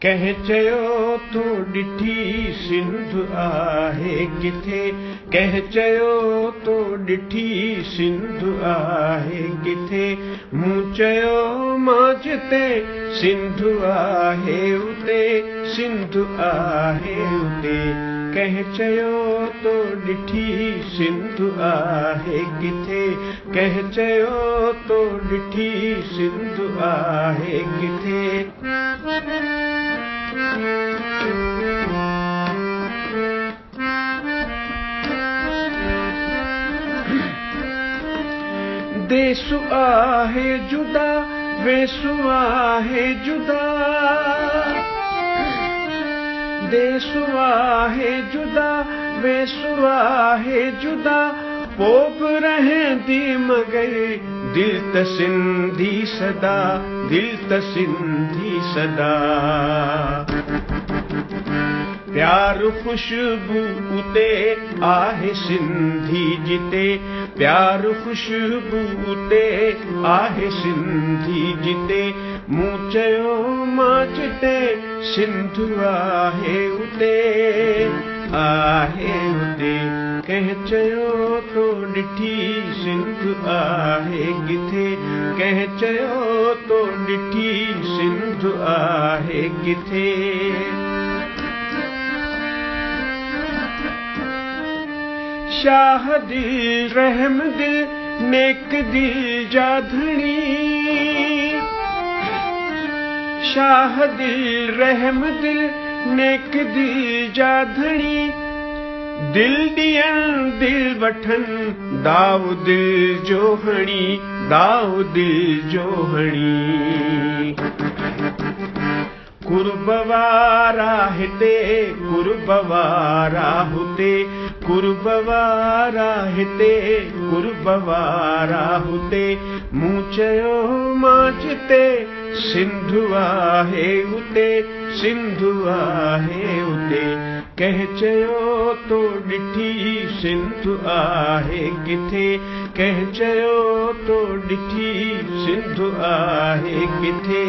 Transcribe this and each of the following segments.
कंहिं चयो तो ॾिठी सिंध आहे किथे, कंहिं चयो तो ॾिठी सिंध आहे किथे, मूं चयो मां जिते सिंध आहे उते, सिंध आहे उते। कंहिं चयो तो ॾिठी सिंध आहे किथे, कंहिं चयो तो ॾिठी सिंध आहे किथे। देसु आहे जुदा वेसु आहे जुदा, देसु आहे जुदा वेसु आहे जुदा, पोइ बि रहंदी मगर दिल त सिंधी सदा, दिल त सिंधी सदा। प्यार खुशबू उते आहे सिंधी जिते, प्यार खुशबू उते आहे सिंधी जिते, मूं चयो मां जिते सिंध आहे उते, आहे उते। कंहिं चयो तो ॾिठी सिंध आहे किथे, कंहिं चयो तो ॾिठी सिंध आहे किथे। शाह दिल रहम दिल नेक दिल जा धणी, शाह दिल रहम दिल नेक दिल जा धणी, दिल ॾियण दिल वठन दाव दिल जो हणी, दाव दिल जो हणी। कुर्ब वारा हिते कुर्ब वारा हुते, कुर्ब वारा हिते कुर्ब वारा हुते, मूं चयो मां जिते सिंध आहे उते, सिंध आहे उते। कंहिं चयो तो ॾिठी सिंध आहे किथे, कंहिं चयो तो ॾिठी सिंध आहे किथे।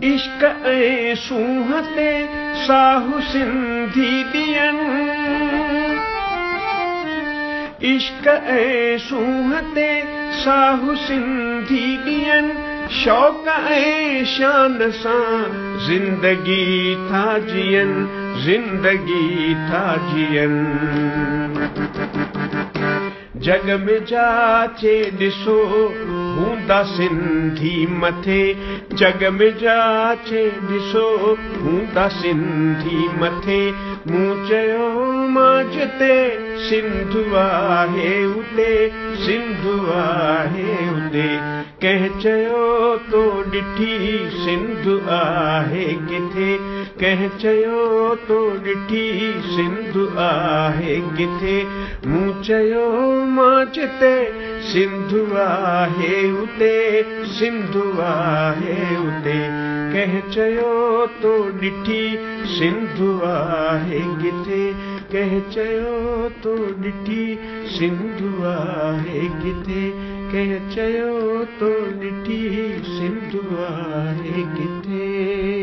इश्क ऐं सूंह ते साहु सिंधी ॾियनि, इश्क ऐं सूंह ते साहु सिंधी ॾियनि, शौक़ ऐं शान सां ज़िंदगी था जियनि, ज़िंदगी था जियनि। जग में जाचे ॾिसो हूंदा सिंधी मथे, जग में जाचे ॾिसो हूंदा सिंधी मथे, मूं चयो मां जिते सिंध आहे उते, सिंध आहे उते। कंहिं चयो तो ॾिठी सिंध आहे किथे, कंहिं चयो तो ॾिठी सिंध आहे किथे, मूं चयो मां जिते सिंध आहे उते, सिंध आहे उते। कंहिं चयो तो ॾिठी सिंध आहे किथे, कंहिं चयो तो ॾिठी सिंध आहे किथे, कंहिं चयो तो ॾिठी सिंध आहे किथे।